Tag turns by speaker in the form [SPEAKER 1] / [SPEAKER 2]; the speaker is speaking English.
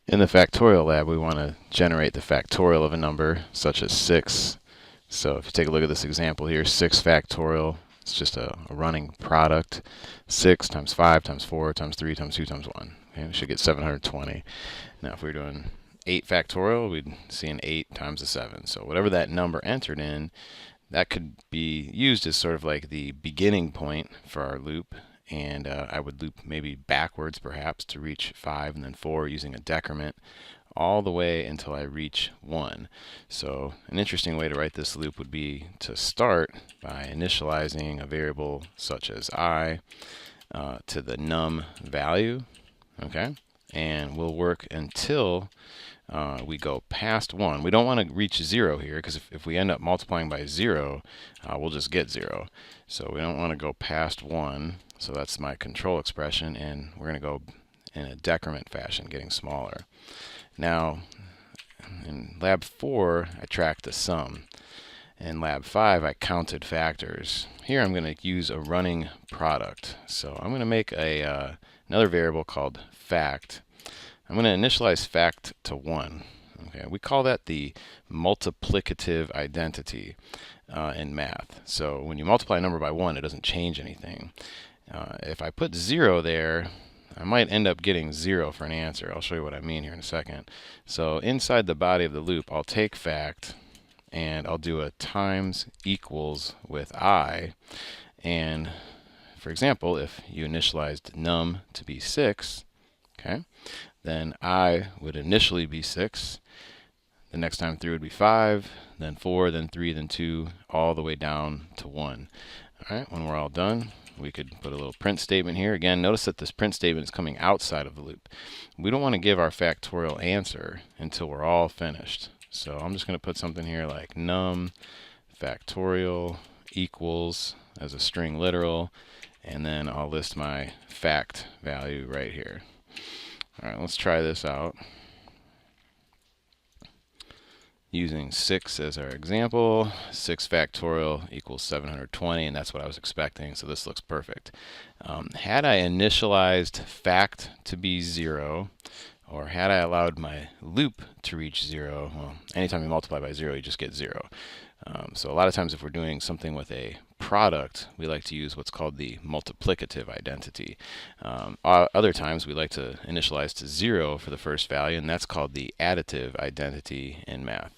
[SPEAKER 1] In the factorial lab, we want to generate the factorial of a number, such as 6. So if you take a look at this example here, 6 factorial, it's just a running product. 6 times 5 times 4 times 3 times 2 times 1. Okay, we should get 720. Now if we were doing 8 factorial, we'd see an 8 times a 7. So whatever that number entered in, that could be used as sort of like the beginning point for our loop. And I would loop maybe backwards perhaps to reach 5 and then 4 using a decrement all the way until I reach 1. So an interesting way to write this loop would be to start by initializing a variable such as I to the num value, okay? And we'll work until we go past 1. We don't want to reach 0 here, because if we end up multiplying by 0, we'll just get 0. So we don't want to go past 1. So that's my control expression, and we're going to go in a decrement fashion, getting smaller. Now, in lab 4, I tracked the sum. In lab 5, I counted factors. Here I'm going to use a running product. So I'm going to make another variable called fact. I'm going to initialize fact to 1. Okay, we call that the multiplicative identity in math. So when you multiply a number by 1, it doesn't change anything. If I put 0 there, I might end up getting 0 for an answer. I'll show you what I mean here in a second. So inside the body of the loop, I'll take fact, and I'll do a times equals with I. And for example, if you initialized num to be 6, okay, then I would initially be 6. The next time through would be 5, then 4, then 3, then 2, all the way down to 1. All right, when we're all done, we could put a little print statement here. Again, notice that this print statement is coming outside of the loop. We don't want to give our factorial answer until we're all finished. So I'm just going to put something here like num factorial equals as a string literal, and then I'll list my fact value right here. All right, let's try this out. Using 6 as our example, 6 factorial equals 720, and that's what I was expecting, so this looks perfect. Had I initialized fact to be 0, or had I allowed my loop to reach 0, well, anytime you multiply by 0, you just get 0. So a lot of times if we're doing something with a product, we like to use what's called the multiplicative identity. Other times we like to initialize to 0 for the first value, and that's called the additive identity in math.